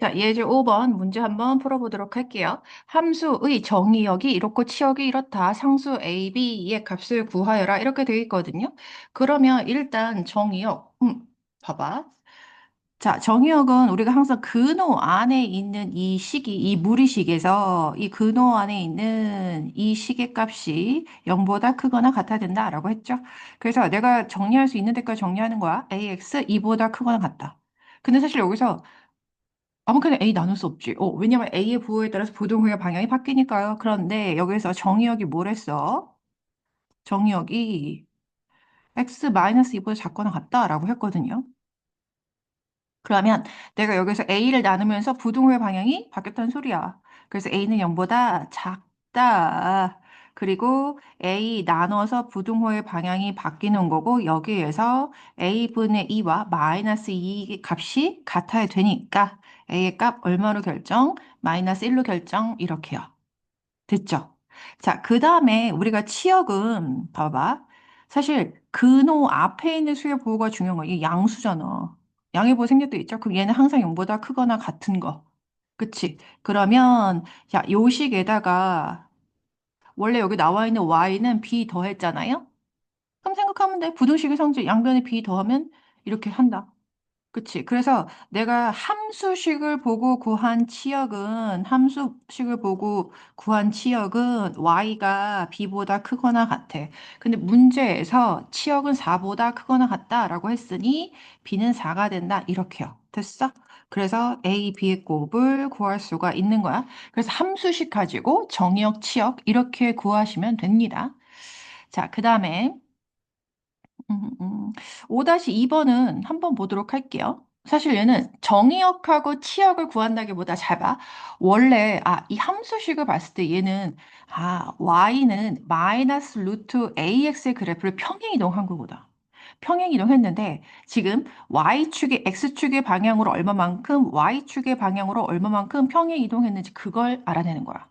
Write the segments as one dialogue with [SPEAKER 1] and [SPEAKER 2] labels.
[SPEAKER 1] 자, 예제 5번 문제 한번 풀어보도록 할게요. 함수의 정의역이 이렇고 치역이 이렇다. 상수 a, b의 값을 구하여라. 이렇게 되어 있거든요. 그러면 일단 정의역, 봐봐. 자, 정의역은 우리가 항상 근호 안에 있는 이 식이, 이 무리식에서 이 근호 안에 있는 이 식의 값이 0보다 크거나 같아야 된다라고 했죠. 그래서 내가 정리할 수 있는 데까지 정리하는 거야. ax 2보다 크거나 같다. 근데 사실 여기서 아무렇게나 A 나눌 수 없지. 왜냐면 A의 부호에 따라서 부동호의 방향이 바뀌니까요. 그런데 여기서 정의역이 뭐랬어? 정의역이 x-2보다 작거나 같다라고 했거든요. 그러면 내가 여기서 A를 나누면서 부동호의 방향이 바뀌었다는 소리야. 그래서 A는 0보다 작다. 그리고 A 나눠서 부동호의 방향이 바뀌는 거고 여기에서 A분의 2와 마이너스 2 값이 같아야 되니까 A의 값 얼마로 결정? 마이너스 1로 결정 이렇게요. 됐죠? 자, 그 다음에 우리가 치역은 봐봐. 사실 근호 앞에 있는 수의 부호가 중요한 거야. 이게 양수잖아. 양의 부호 생략돼 있죠? 그럼 얘는 항상 0보다 크거나 같은 거. 그치? 그러면 야, 요식에다가 원래 여기 나와 있는 y는 b 더했잖아요? 그럼 생각하면 돼. 부등식의 성질 양변에 b 더하면 이렇게 한다. 그치. 그래서 내가 함수식을 보고 구한 치역은 y가 b보다 크거나 같아. 근데 문제에서 치역은 4보다 크거나 같다라고 했으니 b는 4가 된다. 이렇게요. 됐어? 그래서 a, b의 곱을 구할 수가 있는 거야. 그래서 함수식 가지고 정의역, 치역 이렇게 구하시면 됩니다. 자, 그 다음에 5-2번은 한번 보도록 할게요. 사실 얘는 정의역하고 치역을 구한다기보다 잘 봐. 원래, 이 함수식을 봤을 때 얘는, y는 마이너스 루트 ax의 그래프를 평행 이동한 거보다. 평행 이동했는데, 지금 y축의, x축의 방향으로 얼마만큼, y축의 방향으로 얼마만큼 평행 이동했는지 그걸 알아내는 거야.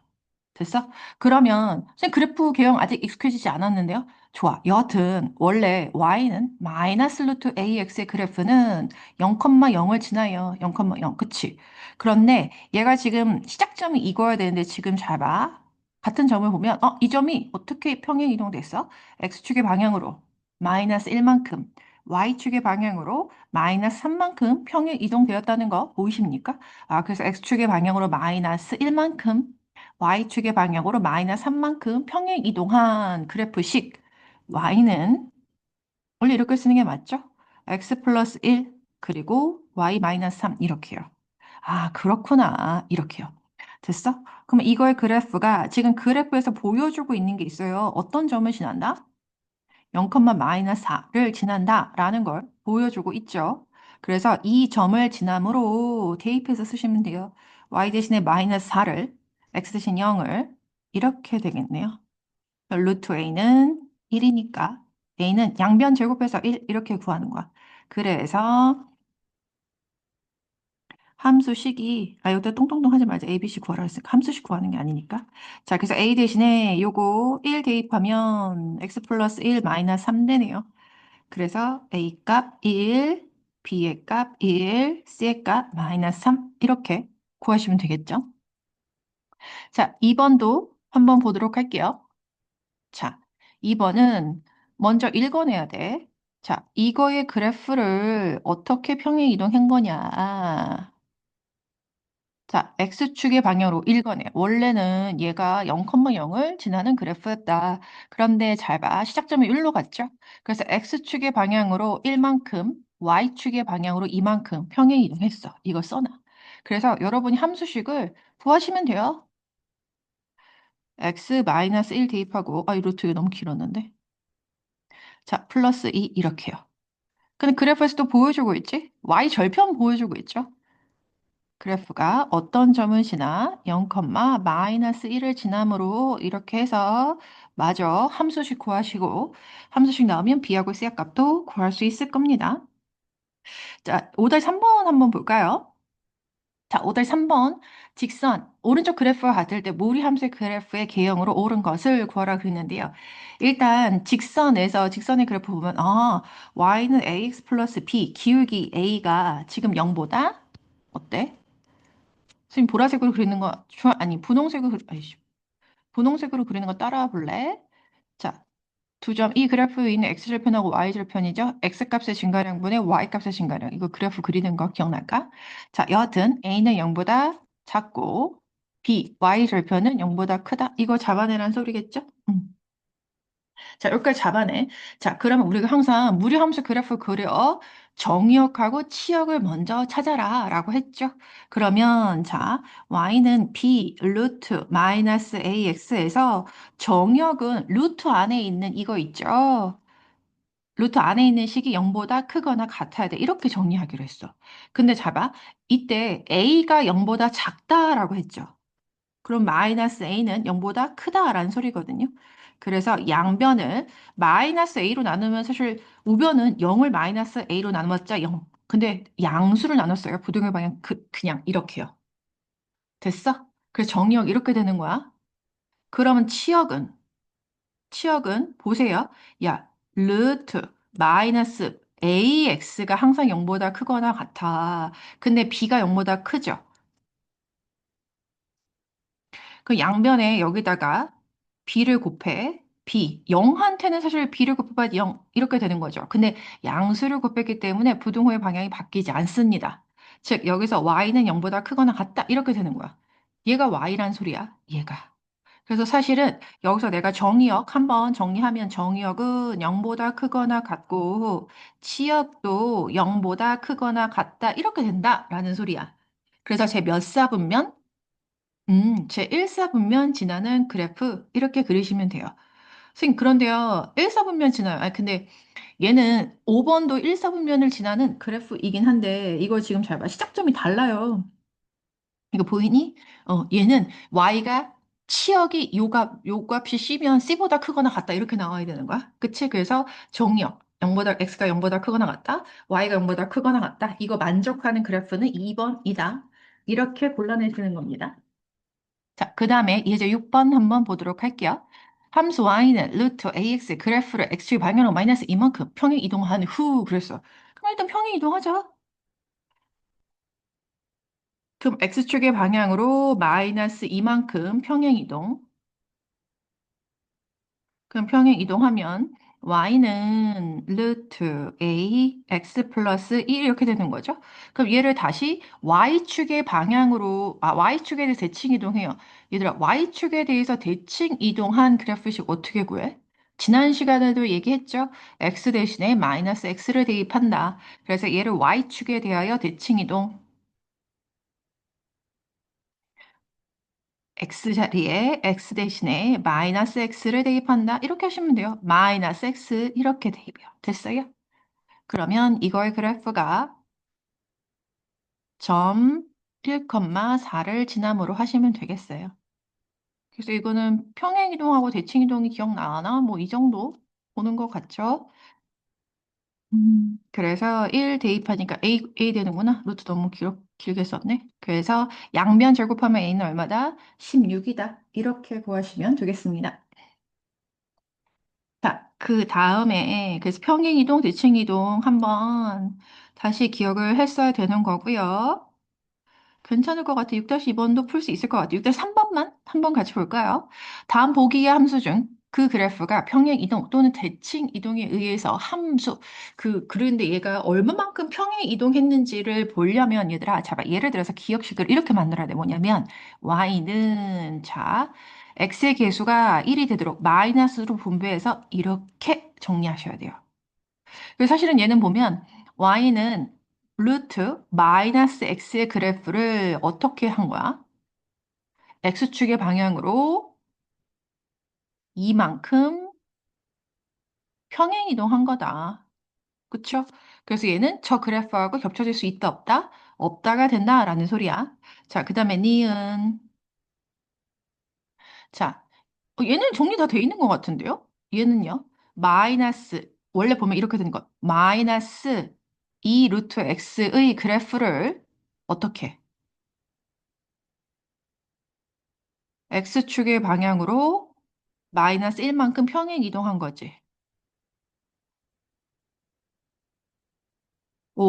[SPEAKER 1] 됐어? 그러면 선생님 그래프 개형 아직 익숙해지지 않았는데요? 좋아. 여하튼 원래 y는 마이너스 루트 ax의 그래프는 0,0을 지나요. 0,0. 그치? 그런데 얘가 지금 시작점이 이거야 되는데 지금 잘 봐. 같은 점을 보면 이 점이 어떻게 평행 이동됐어? x축의 방향으로 마이너스 1만큼 y축의 방향으로 마이너스 3만큼 평행 이동되었다는 거 보이십니까? 그래서 x축의 방향으로 마이너스 1만큼 y축의 방향으로 마이너스 3만큼 평행 이동한 그래프식 y는 원래 이렇게 쓰는 게 맞죠? x 플러스 1 그리고 y 마이너스 3 이렇게요. 그렇구나. 이렇게요. 됐어? 그럼 이거의 그래프가 지금 그래프에서 보여주고 있는 게 있어요. 어떤 점을 지난다? 0, 마이너스 4를 지난다라는 걸 보여주고 있죠. 그래서 이 점을 지남으로 대입해서 쓰시면 돼요. y 대신에 마이너스 4를, x 대신 0을 이렇게 되겠네요. 루트 a는 1이니까 a는 양변 제곱해서 1 이렇게 구하는 거야. 그래서 함수식이 여기다 똥똥똥 하지 말자. ABC 구하라 했으니까 함수식 구하는 게 아니니까. 자, 그래서 a 대신에 요거 1 대입하면 x 플러스 1 마이너스 3 되네요. 그래서 A 값 1, B의 값 1, C의 값 마이너스 3 이렇게 구하시면 되겠죠? 자, 2번도 한번 보도록 할게요. 자, 2번은 먼저 읽어내야 돼. 자, 이거의 그래프를 어떻게 평행 이동한 거냐. 자, X축의 방향으로 읽어내. 원래는 얘가 0,0을 지나는 그래프였다. 그런데 잘 봐. 시작점이 1로 갔죠? 그래서 X축의 방향으로 1만큼, Y축의 방향으로 2만큼 평행 이동했어. 이거 써놔. 그래서 여러분이 함수식을 구하시면 돼요. X-1 대입하고, 이 루트 이거 너무 길었는데. 자, 플러스 2 이렇게요. 근데 그래프에서 또 보여주고 있지? Y 절편 보여주고 있죠? 그래프가 어떤 점을 지나 0, 마이너스 1을 지남으로 이렇게 해서 마저 함수식 구하시고 함수식 나오면 b하고 c의 값도 구할 수 있을 겁니다. 자, 5-3번 한번 볼까요? 자, 5-3번 직선 오른쪽 그래프와 같을 때 무리 함수의 그래프의 개형으로 옳은 것을 구하라 그랬는데요. 일단 직선의 그래프 보면 y는 ax 플러스 b 기울기 a가 지금 0보다 어때? 선생님 보라색으로 그리는 거, 아니, 아이씨, 분홍색으로 그리는 거 따라와 볼래? 자, 두 점. 이 그래프 위는 x절편하고 y절편이죠. x값의 증가량분의 y값의 증가량. 이거 그래프 그리는 거 기억날까? 자, 여하튼 a는 0보다 작고 b, y절편은 0보다 크다. 이거 잡아내란 소리겠죠? 자, 여기까지 잡아내. 자, 그러면 우리가 항상 무리함수 그래프 그려 정의역하고 치역을 먼저 찾아라 라고 했죠. 그러면 자, y는 b 루트 마이너스 ax에서 정의역은 루트 안에 있는 이거 있죠. 루트 안에 있는 식이 0보다 크거나 같아야 돼. 이렇게 정리하기로 했어. 근데 잡아. 이때 a가 0보다 작다라고 했죠. 그럼 마이너스 a는 0보다 크다라는 소리거든요. 그래서 양변을 마이너스 a로 나누면 사실 우변은 0을 마이너스 a로 나눴자 0. 근데 양수를 나눴어요. 부등의 방향 그냥 이렇게요. 됐어? 그래서 정의역 이렇게 되는 거야. 그러면 치역은 보세요. 야, 루트 마이너스 ax가 항상 0보다 크거나 같아. 근데 b가 0보다 크죠. 그 양변에 여기다가 b를 곱해. b. 0한테는 사실 b를 곱해봐야 0 이렇게 되는 거죠. 근데 양수를 곱했기 때문에 부등호의 방향이 바뀌지 않습니다. 즉 여기서 y는 0보다 크거나 같다 이렇게 되는 거야. 얘가 y란 소리야. 얘가. 그래서 사실은 여기서 내가 정의역 한번 정리하면 정의역은 0보다 크거나 같고 치역도 0보다 크거나 같다 이렇게 된다라는 소리야. 그래서 제 몇 사분면 제 1사분면 지나는 그래프 이렇게 그리시면 돼요. 선생님, 그런데요, 1사분면 지나요. 아, 근데 얘는 5번도 1사분면을 지나는 그래프이긴 한데, 이거 지금 잘 봐. 시작점이 달라요. 이거 보이니? 얘는 y가 치역이 요 값이 c면 c보다 크거나 같다. 이렇게 나와야 되는 거야. 그치? 그래서 정의역. x가 0보다 크거나 같다. y가 0보다 크거나 같다. 이거 만족하는 그래프는 2번이다. 이렇게 골라내시는 겁니다. 자, 그 다음에 이제 6번 한번 보도록 할게요. 함수 y는 루트 ax 그래프를 x축 방향으로 마이너스 이만큼 평행 이동하는 후 그랬어. 그럼 일단 평행 이동하자. 그럼 x축의 방향으로 마이너스 이만큼 평행 이동. 그럼 평행 이동하면 y는 루트 a x 플러스 1 이렇게 되는 거죠. 그럼 얘를 다시 y축의 방향으로 y축에 대해서 대칭 이동해요. 얘들아 y축에 대해서 대칭 이동한 그래프식 어떻게 구해? 지난 시간에도 얘기했죠. x 대신에 마이너스 x를 대입한다. 그래서 얘를 y축에 대하여 대칭 이동. x 자리에 x 대신에 마이너스 x를 대입한다. 이렇게 하시면 돼요. 마이너스 x 이렇게 대입해요. 됐어요? 그러면 이거의 그래프가 점 1,4를 지남으로 하시면 되겠어요. 그래서 이거는 평행이동하고 대칭이동이 기억나나? 뭐 이 정도 보는 것 같죠? 그래서 1 대입하니까 A 되는구나. 루트 너무 길게 썼네. 그래서 양변 제곱하면 A는 얼마다? 16이다. 이렇게 구하시면 되겠습니다. 자, 그 다음에, 그래서 평행이동, 대칭이동 한번 다시 기억을 했어야 되는 거고요. 괜찮을 것 같아. 6-2번도 풀 수 있을 것 같아. 6-3번만 한번 같이 볼까요? 다음 보기의 함수 중 그 그래프가 평행 이동 또는 대칭 이동에 의해서 함수, 그런데 얘가 얼마만큼 평행 이동했는지를 보려면 얘들아, 자, 예를 들어서 기억식을 이렇게 만들어야 돼. 뭐냐면, y는, 자, x의 계수가 1이 되도록 마이너스로 분배해서 이렇게 정리하셔야 돼요. 그래서 사실은 얘는 보면 y는 루트 마이너스 x의 그래프를 어떻게 한 거야? x축의 방향으로 이만큼 평행 이동한 거다. 그쵸? 그래서 얘는 저 그래프하고 겹쳐질 수 있다, 없다? 없다가 된다라는 소리야. 자, 그 다음에 니은. 자, 얘는 정리 다 돼 있는 것 같은데요? 얘는요? 마이너스, 원래 보면 이렇게 되는 거. 마이너스 2 루트 x의 그래프를 어떻게? x축의 방향으로 마이너스 1만큼 평행 이동한 거지.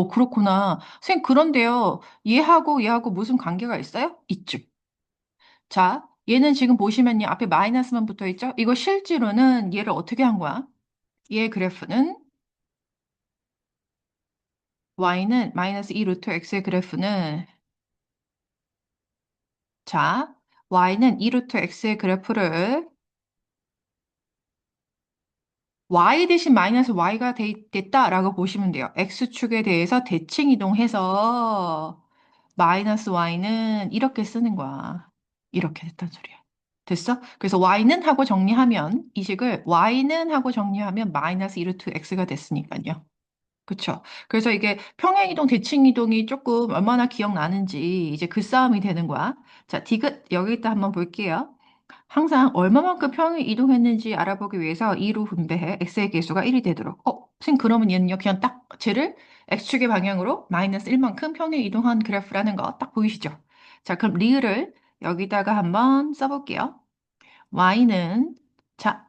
[SPEAKER 1] 그렇구나. 선생님, 그런데요. 얘하고 무슨 관계가 있어요? 있죠. 자, 얘는 지금 보시면요. 앞에 마이너스만 붙어 있죠? 이거 실제로는 얘를 어떻게 한 거야? 얘 그래프는 y는 마이너스 2 루트 x의 그래프는 자, y는 2 루트 x의 그래프를 y 대신 마이너스 y가 됐다라고 보시면 돼요. x축에 대해서 대칭 이동해서 마이너스 y는 이렇게 쓰는 거야. 이렇게 됐단 소리야. 됐어? 그래서 y는 하고 정리하면 이 식을 y는 하고 정리하면 마이너스 2 루트 x가 됐으니까요. 그쵸. 그래서 이게 평행이동, 대칭이동이 조금 얼마나 기억나는지 이제 그 싸움이 되는 거야. 자, 디귿 여기다 한번 볼게요. 항상 얼마만큼 평행 이동했는지 알아보기 위해서 2로 분배해 x의 개수가 1이 되도록. 선생님 그러면 얘는요 그냥 딱 쟤를 x축의 방향으로 마이너스 1만큼 평행 이동한 그래프라는 거 딱 보이시죠? 자, 그럼 리을을 여기다가 한번 써볼게요. y는 자,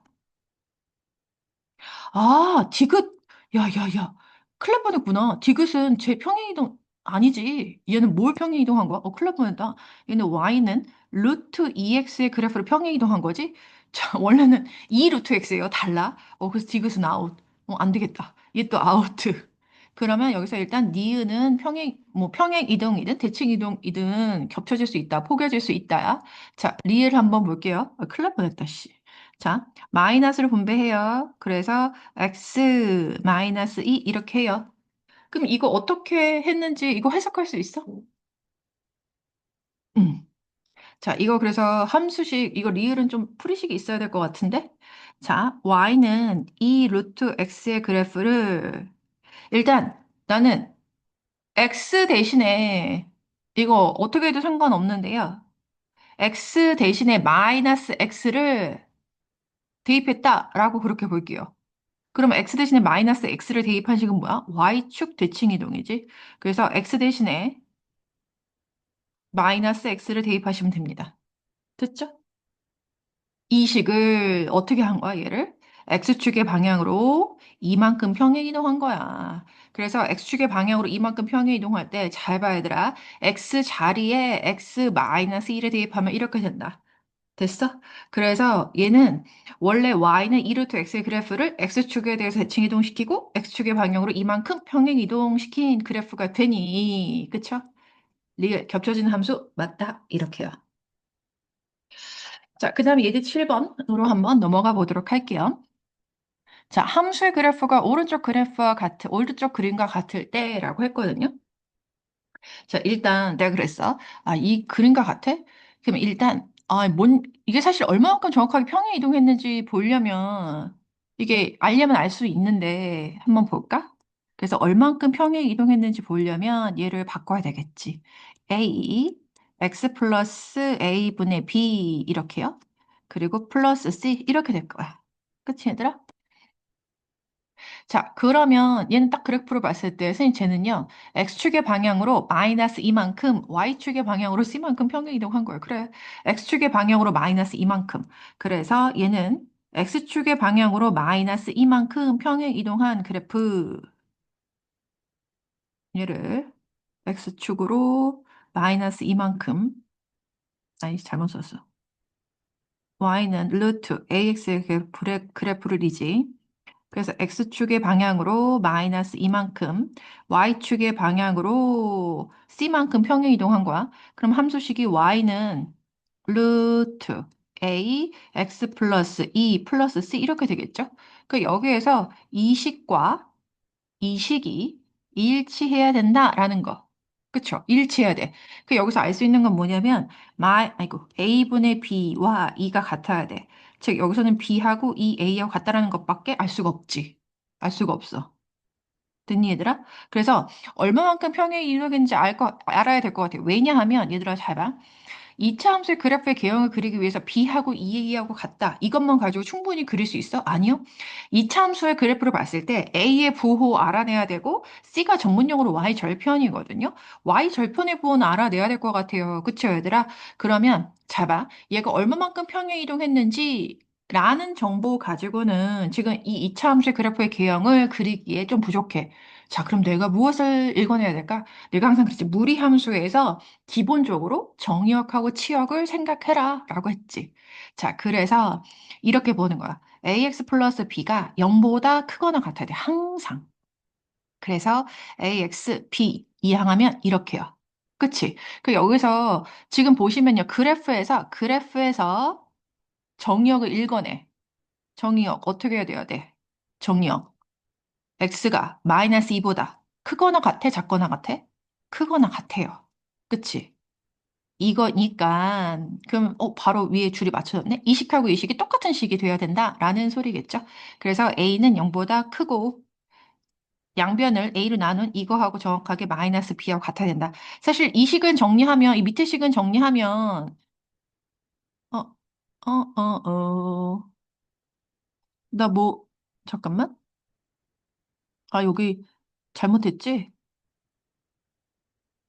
[SPEAKER 1] 디귿. 야, 야, 야. 큰일 날 뻔했구나. 디귿은 제 평행이동 아니지. 얘는 뭘 평행이동한 거야? 큰일 날 뻔했다. 얘는 y는 루트 2x의 그래프를 평행이동한 거지? 자, 원래는 2 루트 x예요. 달라. 그래서 디귿은 아웃. 안 되겠다. 얘 또 아웃. 그러면 여기서 일단 니은은 평행 이동이든 대칭 이동이든 겹쳐질 수 있다. 포개질 수 있다야. 자, 리을 한번 볼게요. 큰일 날 뻔했다, 씨. 자, 마이너스를 분배해요. 그래서 x 마이너스 2 이렇게 해요. 그럼 이거 어떻게 했는지 이거 해석할 수 있어? 음. 자, 이거 그래서 함수식, 이거 리을은 좀 풀이식이 있어야 될 것 같은데? 자, y는 2 루트 x의 그래프를 일단 나는 x 대신에 이거 어떻게 해도 상관없는데요. x 대신에 마이너스 x를 대입했다라고 그렇게 볼게요. 그러면 x 대신에 마이너스 x를 대입한 식은 뭐야? y축 대칭 이동이지. 그래서 x 대신에 마이너스 x를 대입하시면 됩니다. 됐죠? 이 식을 어떻게 한 거야, 얘를? x축의 방향으로 이만큼 평행 이동한 거야. 그래서 x축의 방향으로 이만큼 평행 이동할 때 잘 봐야 얘들아. x 자리에 x 마이너스 1을 대입하면 이렇게 된다. 됐어? 그래서 얘는 원래 y는 2루트 x의 그래프를 x축에 대해서 대칭 이동시키고 x축의 방향으로 이만큼 평행 이동시킨 그래프가 되니 그쵸? 리을 겹쳐지는 함수 맞다 이렇게요. 자, 그 다음에 예제 7번으로 한번 넘어가 보도록 할게요. 자, 함수의 그래프가 오른쪽 그림과 같을 때라고 했거든요. 자, 일단 내가 그랬어. 이 그림과 같아? 그럼 일단, 이게 사실 얼마만큼 정확하게 평행 이동했는지 보려면, 이게 알려면 알 수 있는데, 한번 볼까? 그래서 얼만큼 평행 이동했는지 보려면 얘를 바꿔야 되겠지. A, X 플러스 A분의 B, 이렇게요. 그리고 플러스 C, 이렇게 될 거야. 그치, 얘들아? 자, 그러면 얘는 딱 그래프로 봤을 때 선생님 쟤는요. x축의 방향으로 마이너스 이만큼 y축의 방향으로 c만큼 평행 이동한 거예요. 그래. x축의 방향으로 마이너스 이만큼. 그래서 얘는 x축의 방향으로 마이너스 이만큼 평행 이동한 그래프 얘를 x축으로 마이너스 이만큼 잘못 썼어. y는 루트 ax의 그래프를 이지. 그래서 x축의 방향으로 마이너스 이만큼, y축의 방향으로 c만큼 평행 이동한 거야. 그럼 함수식이 y는 루트 a x 플러스 2 플러스 c 이렇게 되겠죠? 그 여기에서 이 식과 이 식이 일치해야 된다라는 거. 그쵸? 일치해야 돼. 그 여기서 알 수 있는 건 뭐냐면 a분의 b와 2가 같아야 돼. 즉 여기서는 b하고 이 a하고 같다라는 것밖에 알 수가 없지. 알 수가 없어. 됐니 얘들아? 그래서 얼마만큼 평행이 이루어졌는지 알아야 될 것 같아. 왜냐하면 얘들아 잘 봐. 2차 함수의 그래프의 개형을 그리기 위해서 b하고 2a하고 같다. 이것만 가지고 충분히 그릴 수 있어? 아니요. 2차 함수의 그래프를 봤을 때 a의 부호 알아내야 되고 c가 전문용어로 y 절편이거든요. y 절편의 부호는 알아내야 될 것 같아요. 그쵸 얘들아? 그러면 잘 봐. 얘가 얼마만큼 평행 이동했는지 라는 정보 가지고는 지금 이 2차 함수의 그래프의 개형을 그리기에 좀 부족해. 자, 그럼 내가 무엇을 읽어내야 될까? 내가 항상 그랬지. 무리함수에서 기본적으로 정의역하고 치역을 생각해라 라고 했지. 자, 그래서 이렇게 보는 거야. ax 플러스 b가 0보다 크거나 같아야 돼. 항상. 그래서 ax, b 이항하면 이렇게요. 그치? 그 여기서 지금 보시면요. 그래프에서 정의역을 읽어내. 정의역 어떻게 해야 돼야 돼? 정의역. x가 마이너스 2보다 크거나 같아? 작거나 같아? 크거나 같아요. 그치? 이거니까 그럼 바로 위에 줄이 맞춰졌네? 이식하고 이식이 똑같은 식이 돼야 된다라는 소리겠죠? 그래서 a는 0보다 크고 양변을 a로 나눈 이거하고 정확하게 마이너스 b하고 같아야 된다. 사실 이 식은 정리하면 이 밑에 식은 정리하면 어, 나 뭐 잠깐만. 아, 여기 잘못했지?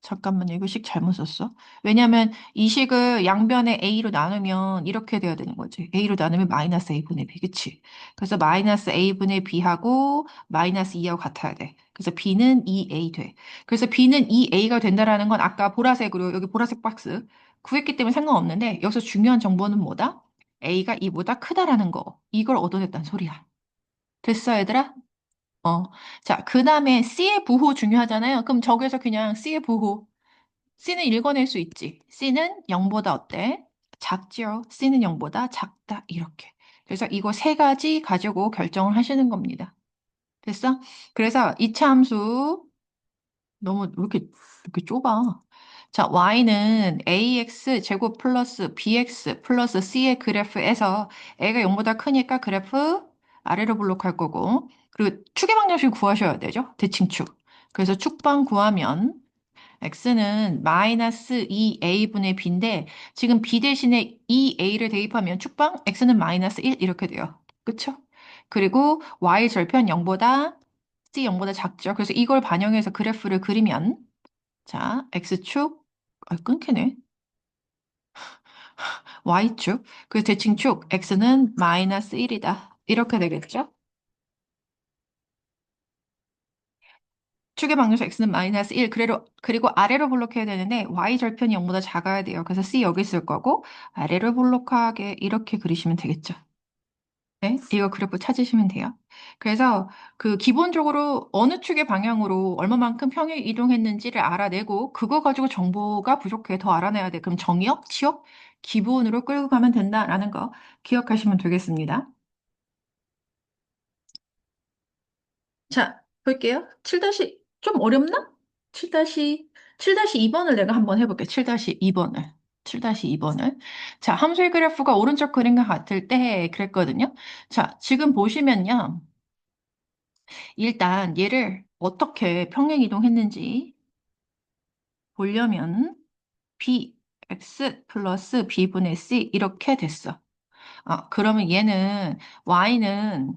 [SPEAKER 1] 잠깐만요. 이거 식 잘못 썼어. 왜냐면 이 식을 양변에 a로 나누면 이렇게 돼야 되는 거지. a로 나누면 마이너스 a분의 b, 그치? 그래서 마이너스 a분의 b하고 마이너스 2하고 같아야 돼. 그래서 b는 2a 돼. 그래서 b는 2a가 된다라는 건 아까 보라색으로 여기 보라색 박스 구했기 때문에 상관없는데 여기서 중요한 정보는 뭐다? a가 2보다 크다라는 거. 이걸 얻어냈단 소리야. 됐어, 얘들아? 어. 자, 그 다음에 C의 부호 중요하잖아요. 그럼 저기서 그냥 C의 부호. C는 읽어낼 수 있지. C는 0보다 어때? 작죠. C는 0보다 작다. 이렇게. 그래서 이거 세 가지 가지고 결정을 하시는 겁니다. 됐어? 그래서 이차 함수 너무 왜 이렇게 좁아? 자, y는 ax 제곱 플러스 bx 플러스 c의 그래프에서 a가 0보다 크니까 그래프 아래로 블록할 거고 그리고 축의 방정식 구하셔야 되죠? 대칭축. 그래서 축방 구하면 x는 마이너스 2a분의 b인데 지금 b 대신에 2a를 대입하면 축방 x는 마이너스 1 이렇게 돼요. 그쵸? 그리고 y 절편 0보다 c 0보다 작죠. 그래서 이걸 반영해서 그래프를 그리면 자, x축 끊기네. y축 그 대칭축 x는 마이너스 1이다. 이렇게 되겠죠? 축의 방정식 x는 마이너스 1 그리고 아래로 블록해야 되는데 y 절편이 0보다 작아야 돼요. 그래서 c 여기 있을 거고 아래로 블록하게 이렇게 그리시면 되겠죠. 네, 이거 그래프 찾으시면 돼요. 그래서 그 기본적으로 어느 축의 방향으로 얼마만큼 평행 이동했는지를 알아내고 그거 가지고 정보가 부족해 더 알아내야 돼. 그럼 정의역, 치역 기본으로 끌고 가면 된다라는 거 기억하시면 되겠습니다. 자, 볼게요. 7 좀 어렵나? 7 7-2번을 내가 한번 해볼게. 7-2번을. 7-2번을. 자, 함수의 그래프가 오른쪽 그림과 같을 때 그랬거든요. 자, 지금 보시면요. 일단 얘를 어떻게 평행 이동했는지 보려면 bx 플러스 b분의 c 이렇게 됐어. 그러면 얘는 y는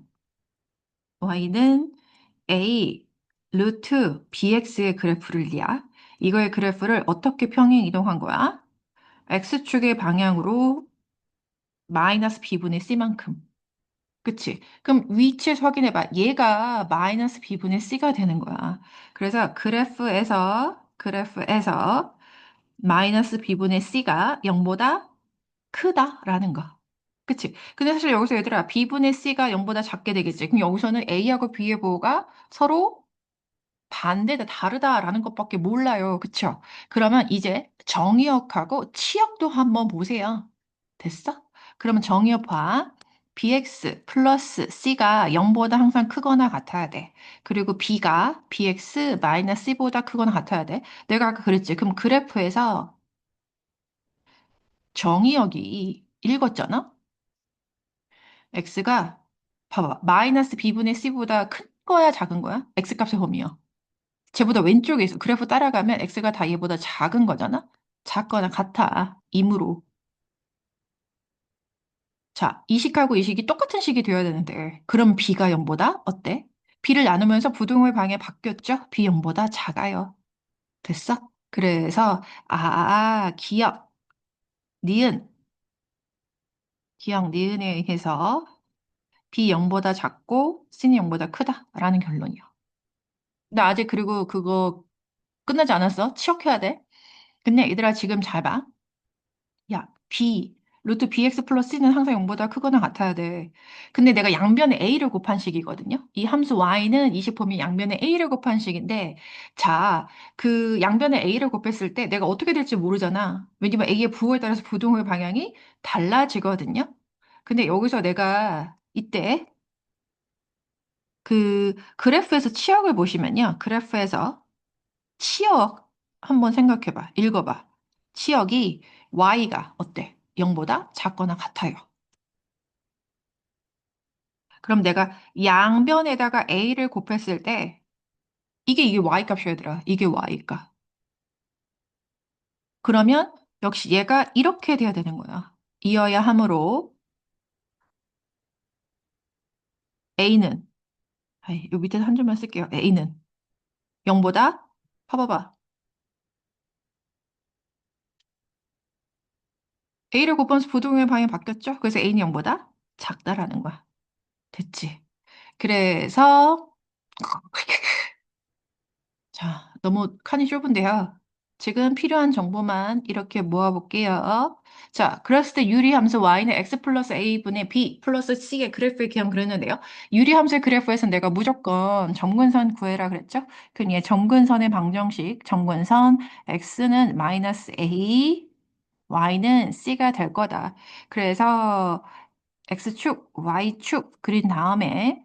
[SPEAKER 1] a 루트 bx의 그래프를야. 이거의 그래프를 어떻게 평행 이동한 거야? x축의 방향으로 마이너스 b분의 c만큼. 그치? 그럼 위치에서 확인해봐. 얘가 마이너스 b분의 c가 되는 거야. 그래서 그래프에서 마이너스 b분의 c가 0보다 크다라는 거. 그치? 근데 사실 여기서 얘들아 b분의 c가 0보다 작게 되겠지. 그럼 여기서는 a하고 b의 부호가 서로 반대다, 다르다라는 것밖에 몰라요. 그쵸? 그러면 이제 정의역하고 치역도 한번 보세요. 됐어? 그러면 정의역 봐. bx 플러스 c가 0보다 항상 크거나 같아야 돼. 그리고 b가 bx 마이너스 c보다 크거나 같아야 돼. 내가 아까 그랬지. 그럼 그래프에서 정의역이 읽었잖아? x가 봐봐. 마이너스 b분의 c보다 큰 거야, 작은 거야? x값의 범위요. 쟤보다 왼쪽에 있어. 그래프 따라가면 x가 다 얘보다 작은 거잖아? 작거나 같아. 임으로. 자, 이 식하고 이 식이 똑같은 식이 되어야 되는데 그럼 b가 0보다 어때? b를 나누면서 부등호의 방에 바뀌었죠? b 0보다 작아요. 됐어? 그래서 니은 기억 니은에 의해서 b 0보다 작고 c는 0보다 크다라는 결론이요. 나 아직 그리고 그거 끝나지 않았어. 치역해야 돼. 근데 얘들아 지금 잘 봐. 야, 루트 bx 플러스 c는 항상 0보다 크거나 같아야 돼. 근데 내가 양변에 a를 곱한 식이거든요. 이 함수 y는 20보면 양변에 a를 곱한 식인데, 자, 그 양변에 a를 곱했을 때 내가 어떻게 될지 모르잖아. 왜냐면 a의 부호에 따라서 부동의 방향이 달라지거든요. 근데 여기서 내가 이때 그 그래프에서 치역을 보시면요. 그래프에서 치역 한번 생각해봐. 읽어봐. 치역이 y가 어때? 0보다 작거나 같아요. 그럼 내가 양변에다가 a를 곱했을 때 이게 y 값이야 얘들아. 이게 y 값. 그러면 역시 얘가 이렇게 돼야 되는 거야. 이어야 하므로 a는 아이, 요 밑에 한 줄만 쓸게요. a는 0보다 봐봐봐. a를 곱하면서 부동의 방향이 바뀌었죠? 그래서 a는 0보다 작다라는 거야. 됐지? 그래서 자, 너무 칸이 좁은데요. 지금 필요한 정보만 이렇게 모아볼게요. 자, 그랬을 때 유리함수 y는 x 플러스 a분의 b 플러스 c의 그래프를 그냥 그렸는데요. 유리함수의 그래프에서 내가 무조건 점근선 구해라 그랬죠? 그럼 얘 점근선의 방정식, 점근선 x는 마이너스 a, y는 c가 될 거다. 그래서 x축, y축 그린 다음에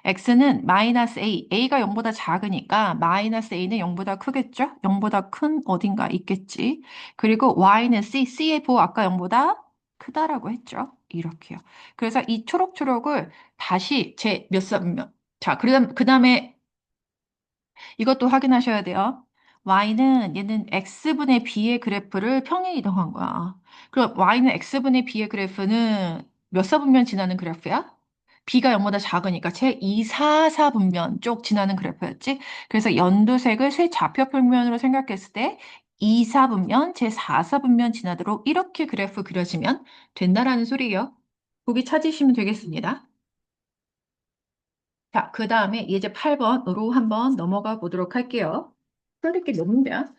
[SPEAKER 1] x는 마이너스 a, a가 0보다 작으니까 마이너스 a는 0보다 크겠죠? 0보다 큰 어딘가 있겠지. 그리고 y는 c, c의 부호 아까 0보다 크다라고 했죠? 이렇게요. 그래서 이 초록초록을 다시 제 몇 몇. 자, 그 다음에 이것도 확인하셔야 돼요. y는 얘는 x분의 b의 그래프를 평행 이동한 거야. 그럼 y는 x분의 b의 그래프는 몇 사분면 지나는 그래프야? b가 0보다 작으니까 제 2, 4, 4분면 쪽 지나는 그래프였지. 그래서 연두색을 세 좌표 평면으로 생각했을 때 2, 4분면, 제 4, 4분면 지나도록 이렇게 그래프 그려지면 된다라는 소리예요. 보기 찾으시면 되겠습니다. 자, 그 다음에 예제 8번으로 한번 넘어가 보도록 할게요. 그런데 게 몇냐?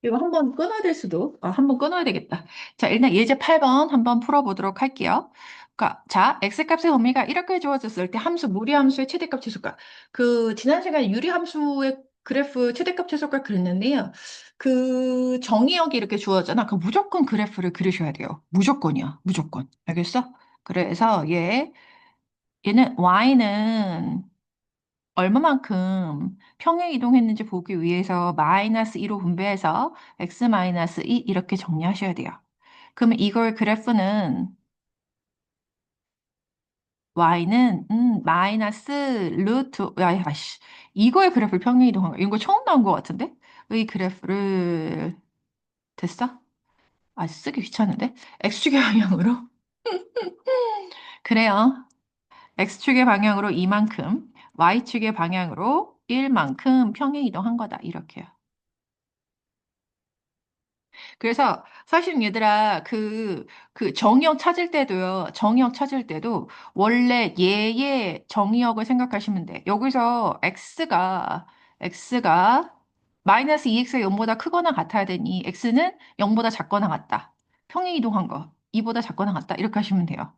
[SPEAKER 1] 이거 한번 끊어야 될 수도, 한번 끊어야 되겠다. 자, 일단 예제 8번 한번 풀어보도록 할게요. 그러니까, 자, x값의 범위가 이렇게 주어졌을 때 함수, 무리함수의 최대값 최소값. 그, 지난 시간에 유리함수의 그래프 최대값 최소값 그랬는데요. 그 정의역이 이렇게 주어졌잖아. 그 무조건 그래프를 그리셔야 돼요. 무조건이야. 무조건. 알겠어? 그래서 얘는 y는 얼마만큼 평행 이동했는지 보기 위해서 마이너스 2로 분배해서 x 마이너스 2 이렇게 정리하셔야 돼요. 그러면 이걸 그래프는 y는 마이너스 루트 야씨 이거의 그래프를 평행 이동한 거 이거 처음 나온 것 같은데 이 그래프를 됐어? 쓰기 귀찮은데 x축의 방향으로 그래요. x축의 방향으로 이만큼 y축의 방향으로 1만큼 평행 이동한 거다 이렇게요. 그래서 사실 얘들아 그 정의역 찾을 때도요. 정의역 찾을 때도 원래 얘의 정의역을 생각하시면 돼. 여기서 x가 마이너스 2x가 0보다 크거나 같아야 되니 x는 0보다 작거나 같다. 평행 이동한 거 2보다 작거나 같다. 이렇게 하시면 돼요.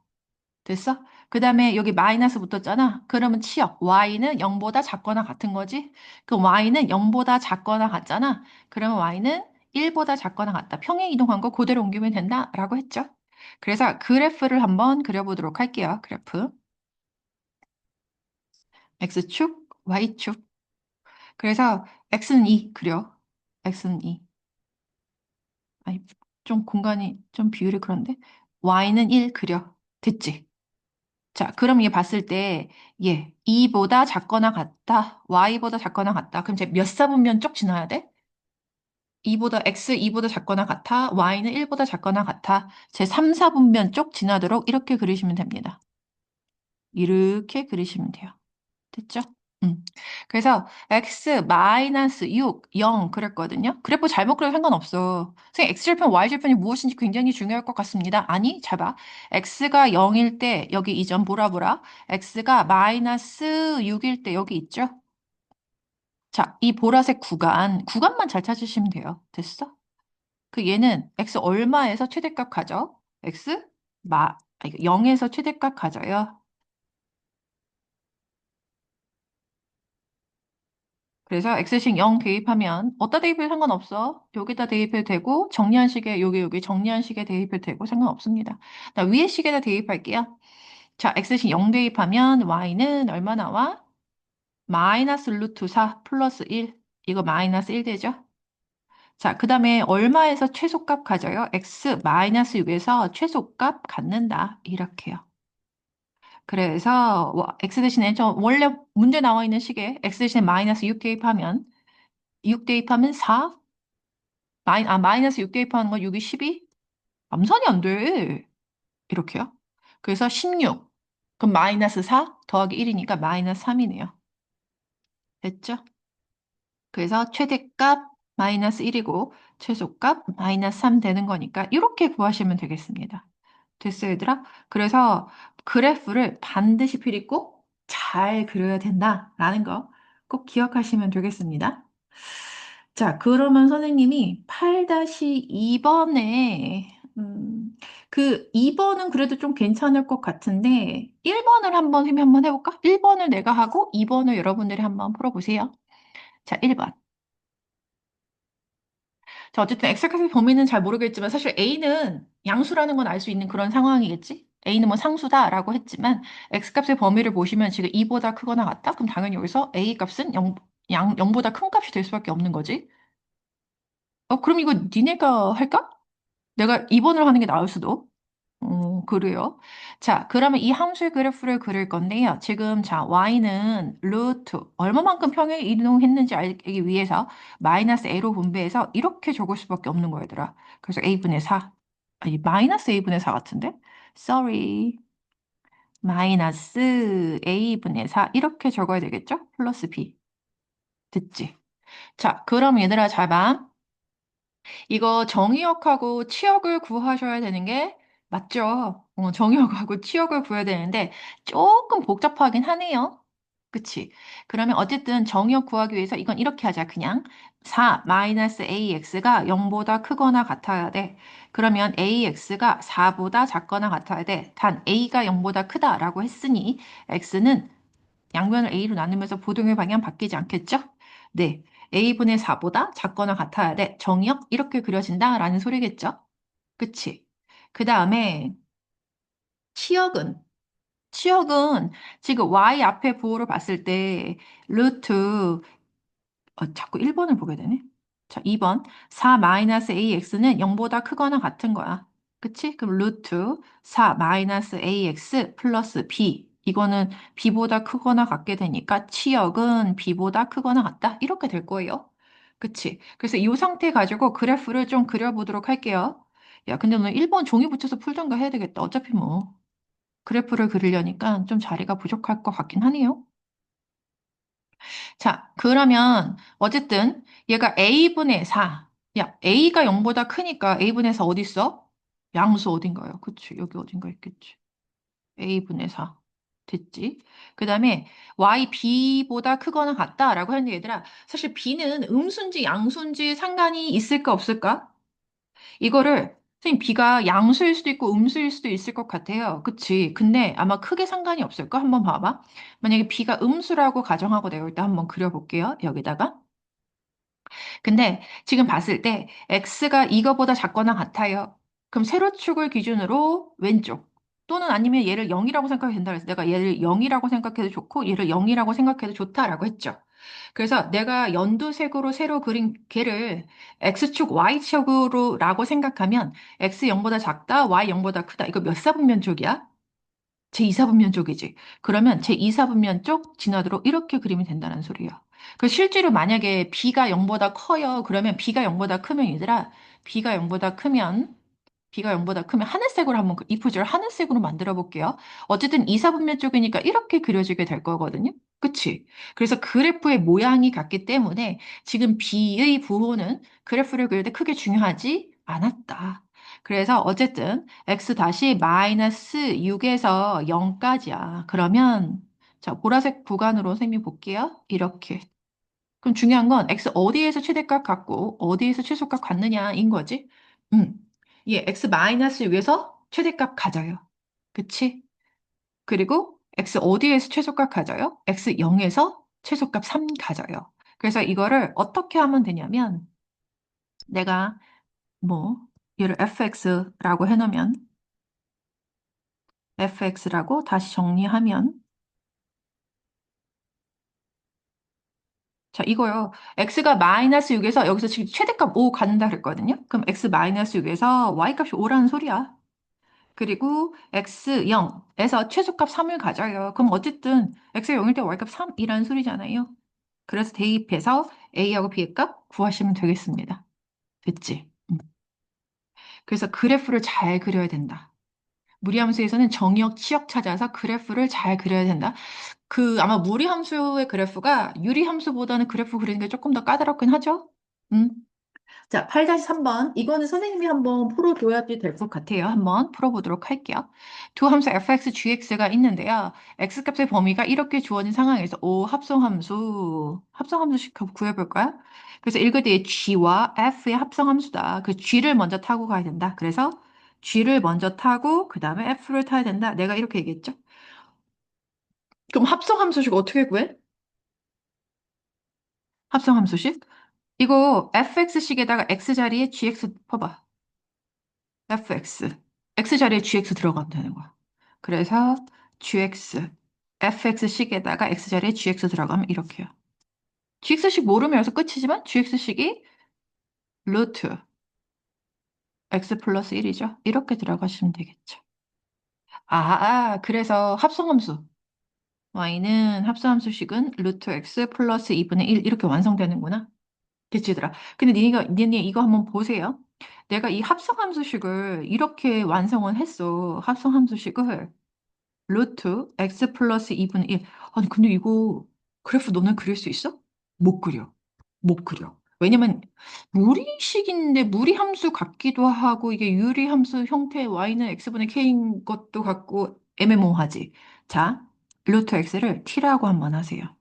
[SPEAKER 1] 됐어? 그 다음에 여기 마이너스 붙었잖아. 그러면 치역 y는 0보다 작거나 같은 거지. 그럼 y는 0보다 작거나 같잖아. 그러면 y는 1보다 작거나 같다. 평행 이동한 거 그대로 옮기면 된다라고 했죠. 그래서 그래프를 한번 그려보도록 할게요. 그래프. x축, y축. 그래서 x는 2 그려. x는 2. 아니, 좀 공간이 좀 비율이 그런데 y는 1 그려. 됐지? 자, 그럼 얘 봤을 때, 2보다 작거나 같다, y보다 작거나 같다. 그럼 이제 몇 사분면 쪽 지나야 돼? 2보다 작거나 같아, y는 1보다 작거나 같아. 제 3, 4분면 쪽 지나도록 이렇게 그리시면 됩니다. 이렇게 그리시면 돼요. 됐죠? 음. 그래서 x 마이너스 6, 0 그랬거든요. 그래프 잘못 그려도 상관없어. 선생님, x절편, y절편이 무엇인지 굉장히 중요할 것 같습니다. 아니, 잘 봐. x가 0일 때 여기 이 점 보라. x가 마이너스 6일 때 여기 있죠? 자, 이 보라색 구간만 잘 찾으시면 돼요. 됐어? 그 얘는 x 얼마에서 최대값 가져? x 0에서 최대값 가져요. 그래서 x식 0 대입하면 어디다 대입해도 상관없어. 여기다 대입해도 되고 정리한 식에 여기 정리한 식에 대입해도 되고 상관없습니다. 나 위에 식에다 대입할게요. 자, x식 0 대입하면 y는 얼마 나와? 마이너스 루트 4 플러스 1. 이거 마이너스 1 되죠? 자, 그 다음에 얼마에서 최소값 가져요? x 마이너스 6에서 최소값 갖는다. 이렇게요. 그래서 x 대신에 원래 문제 나와 있는 식에 x 대신에 마이너스 6 대입하면 4? 마이너스 6 대입하는 건 6이 12? 암산이 안 돼. 이렇게요. 그래서 16. 그럼 마이너스 4 더하기 1이니까 마이너스 3이네요. 됐죠? 그래서 최대값 마이너스 1이고 최소값 마이너스 3 되는 거니까 이렇게 구하시면 되겠습니다. 됐어요, 얘들아? 그래서 그래프를 반드시 필히 꼭 잘 그려야 된다라는 거 꼭 기억하시면 되겠습니다. 자, 그러면 선생님이 8-2번에 그 2번은 그래도 좀 괜찮을 것 같은데 1번을 선생님이 한번 해볼까? 1번을 내가 하고 2번을 여러분들이 한번 풀어보세요. 자, 1번. 자, 어쨌든 엑셀카의 범위는 잘 모르겠지만 사실 A는 양수라는 건 알 수 있는 그런 상황이겠지? A는 뭐 상수다라고 했지만 X값의 범위를 보시면 지금 2보다 크거나 같다? 그럼 당연히 여기서 A 값은 0보다 큰 값이 될 수밖에 없는 거지. 그럼 이거 니네가 할까? 내가 2번을 하는 게 나을 수도. 그래요. 자, 그러면 이 함수의 그래프를 그릴 건데요. 지금 자, y는 루트 얼마만큼 평행 이동했는지 알기 위해서 마이너스 a로 분배해서 이렇게 적을 수밖에 없는 거야, 얘들아. 그래서 a분의 4. 아니, 마이너스 a분의 4 같은데? Sorry. 마이너스 a분의 4 이렇게 적어야 되겠죠? 플러스 b. 됐지? 자, 그럼 얘들아 잘 봐. 이거 정의역하고 치역을 구하셔야 되는 게 맞죠? 정의역하고 치역을 구해야 되는데 조금 복잡하긴 하네요. 그치? 그러면 어쨌든 정의역 구하기 위해서 이건 이렇게 하자. 그냥 4 마이너스 AX가 0보다 크거나 같아야 돼. 그러면 AX가 4보다 작거나 같아야 돼. 단 A가 0보다 크다라고 했으니 X는 양면을 A로 나누면서 보동의 방향 바뀌지 않겠죠? 네. A분의 4보다 작거나 같아야 돼. 정의역 이렇게 그려진다라는 소리겠죠? 그치? 그 다음에 치역은 치역은 지금 y 앞에 부호를 봤을 때 루트 자꾸 1번을 보게 되네. 자, 2번 4 마이너스 AX는 0보다 크거나 같은 거야. 그치? 그럼 루트 4 마이너스 AX 플러스 B 이거는 B보다 크거나 같게 되니까 치역은 B보다 크거나 같다. 이렇게 될 거예요. 그치? 그래서 이 상태 가지고 그래프를 좀 그려보도록 할게요. 야, 근데 오늘 1번 종이 붙여서 풀던가 해야 되겠다. 어차피 뭐 그래프를 그리려니까 좀 자리가 부족할 것 같긴 하네요. 자, 그러면 어쨌든 얘가 A분의 4. 야, A가 0보다 크니까 A분의 4 어디 있어? 양수 어딘가요? 그치, 여기 어딘가 있겠지. A분의 4. 됐지? 그 다음에 Y B보다 크거나 같다라고 했는데 얘들아, 사실 B는 음수인지 양수인지 상관이 있을까 없을까? 이거를 선생님 B가 양수일 수도 있고 음수일 수도 있을 것 같아요. 그치? 근데 아마 크게 상관이 없을까? 한번 봐봐. 만약에 B가 음수라고 가정하고 내가 일단 한번 그려볼게요. 여기다가. 근데 지금 봤을 때 x가 이거보다 작거나 같아요. 그럼 세로축을 기준으로 왼쪽 또는 아니면 얘를 0이라고 생각해도 된다 그래서 내가 얘를 0이라고 생각해도 좋고 얘를 0이라고 생각해도 좋다라고 했죠. 그래서 내가 연두색으로 세로 그린 걔를 x축 y축으로라고 생각하면 x 0보다 작다, y 0보다 크다. 이거 몇 사분면적이야? 제2사분면 쪽이지. 그러면 제2사분면 쪽 진화도로 이렇게 그리면 된다는 소리예요. 그 실제로 만약에 B가 0보다 커요. 그러면 B가 0보다 크면 얘들아, B가 0보다 크면 B가 0보다 크면 하늘색으로 한번 이 표지를 하늘색으로 만들어 볼게요. 어쨌든 이사분면 쪽이니까 이렇게 그려지게 될 거거든요. 그치? 그래서 그래프의 모양이 같기 때문에 지금 B의 부호는 그래프를 그릴 때 크게 중요하지 않았다. 그래서 어쨌든 x 다시 마이너스 6에서 0까지야. 그러면 자 보라색 구간으로 선생님이 볼게요. 이렇게. 그럼 중요한 건 x 어디에서 최대값 갖고 어디에서 최소값 갖느냐인 거지. 음. 예, x 마이너스 6에서 최대값 가져요. 그치? 그리고 x 어디에서 최소값 가져요? x 0에서 최소값 3 가져요. 그래서 이거를 어떻게 하면 되냐면 내가 뭐 얘를 fx라고 해놓으면 fx라고 다시 정리하면 자 이거요. x가 마이너스 6에서 여기서 지금 최대값 5 갖는다 그랬거든요. 그럼 x 마이너스 6에서 y값이 5라는 소리야. 그리고 x 0에서 최소값 3을 가져요. 그럼 어쨌든 x가 0일 때 y값 3이라는 소리잖아요. 그래서 대입해서 a하고 b의 값 구하시면 되겠습니다. 됐지? 그래서 그래프를 잘 그려야 된다. 무리함수에서는 정의역, 치역 찾아서 그래프를 잘 그려야 된다. 아마 무리함수의 그래프가 유리함수보다는 그래프 그리는 게 조금 더 까다롭긴 하죠? 음. 자, 8-3번. 이거는 선생님이 한번 풀어줘야지 될 것 같아요. 한번 풀어보도록 할게요. 두 함수 fx, gx가 있는데요. x값의 범위가 이렇게 주어진 상황에서 합성함수식 구해볼까요? 그래서 읽을 때 g와 f의 합성함수다. 그 g를 먼저 타고 가야 된다. 그래서 g를 먼저 타고 그 다음에 f를 타야 된다. 내가 이렇게 얘기했죠. 그럼 합성함수식 어떻게 구해? 합성함수식? 이거 fx식에다가 x 자리에 gx 퍼봐. fx. x 자리에 gx 들어가면 되는 거야. 그래서 gx, fx식에다가 x 자리에 gx 들어가면 이렇게요. gx식 모르면 여기서 끝이지만 gx식이 루트 x 플러스 1이죠. 이렇게 들어가시면 되겠죠. 그래서 합성함수. y는 합성함수식은 루트 x 플러스 2분의 1 이렇게 완성되는구나. 됐지들아. 근데 니네 이거 한번 보세요. 내가 이 합성함수식을 이렇게 완성은 했어. 합성함수식을 루트 x 플러스 2분의 1. 아니, 근데 이거 그래프 너는 그릴 수 있어? 못 그려. 못 그려. 왜냐면 무리식인데 무리함수 같기도 하고 이게 유리함수 형태의 y는 x분의 k인 것도 같고 애매모호하지. 자, 루트 x를 t라고 한번 하세요.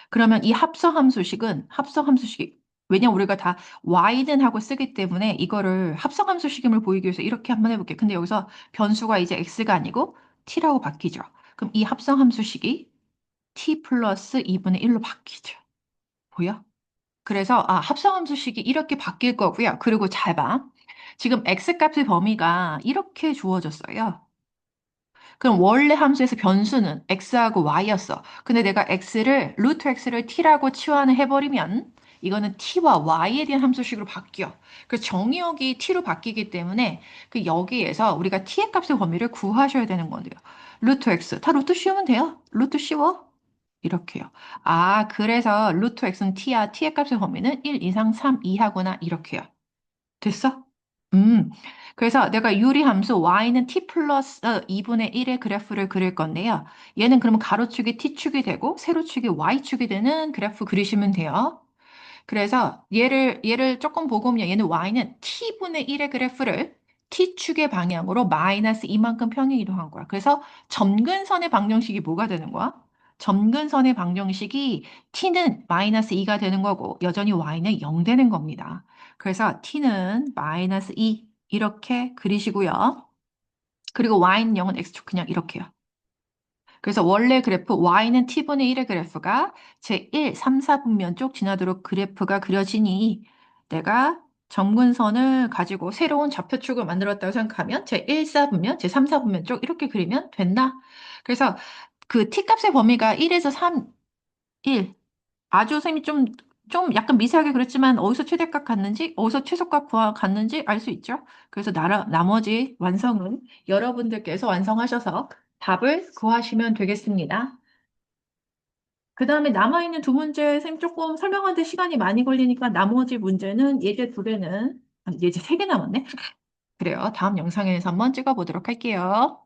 [SPEAKER 1] 그러면 이 합성함수식이 왜냐면 우리가 다 y는 하고 쓰기 때문에 이거를 합성함수식임을 보이기 위해서 이렇게 한번 해볼게요. 근데 여기서 변수가 이제 x가 아니고 t라고 바뀌죠. 그럼 이 합성함수식이 t 플러스 2분의 1로 바뀌죠. 보여? 그래서 합성함수식이 이렇게 바뀔 거고요. 그리고 잘 봐. 지금 x값의 범위가 이렇게 주어졌어요. 그럼 원래 함수에서 변수는 x하고 y였어. 근데 내가 루트 x를 t라고 치환을 해버리면 이거는 t와 y에 대한 함수식으로 바뀌어. 그래서 정의역이 t로 바뀌기 때문에 그 여기에서 우리가 t의 값의 범위를 구하셔야 되는 건데요. 루트 x. 다 루트 씌우면 돼요. 루트 씌워. 이렇게요. 그래서 루트 x는 t야. t의 값의 범위는 1 이상 3 이하구나. 이렇게요. 됐어? 음, 그래서 내가 유리함수 y는 t 플러스 2분의 1의 그래프를 그릴 건데요. 얘는 그러면 가로축이 t축이 되고 세로축이 y축이 되는 그래프 그리시면 돼요. 그래서 얘를 조금 보고 오면 얘는 y는 t분의 1의 그래프를 t축의 방향으로 마이너스 이만큼 평행 이동한 거야. 그래서 점근선의 방정식이 뭐가 되는 거야? 점근선의 방정식이 t는 마이너스 2가 되는 거고 여전히 y는 0 되는 겁니다. 그래서 t는 마이너스 2 이렇게 그리시고요. 그리고 y는 0은 x축 그냥 이렇게요. 그래서 원래 그래프 y는 t분의 1의 그래프가 제1, 3, 4분면 쪽 지나도록 그래프가 그려지니 내가 점근선을 가지고 새로운 좌표축을 만들었다고 생각하면 제1, 4분면, 제3, 4분면 쪽 이렇게 그리면 된다. 그래서 그 t값의 범위가 1에서 3, 1. 아주 선생님이 좀 약간 미세하게 그랬지만 어디서 최대값 갔는지, 어디서 최소값 갔는지 알 수 있죠? 그래서 나머지 완성은 여러분들께서 완성하셔서 답을 구하시면 되겠습니다. 그 다음에 남아있는 두 문제 선생님 조금 설명하는데 시간이 많이 걸리니까 나머지 문제는 예제 두 개는, 예제 세 개 남았네? 그래요. 다음 영상에서 한번 찍어보도록 할게요.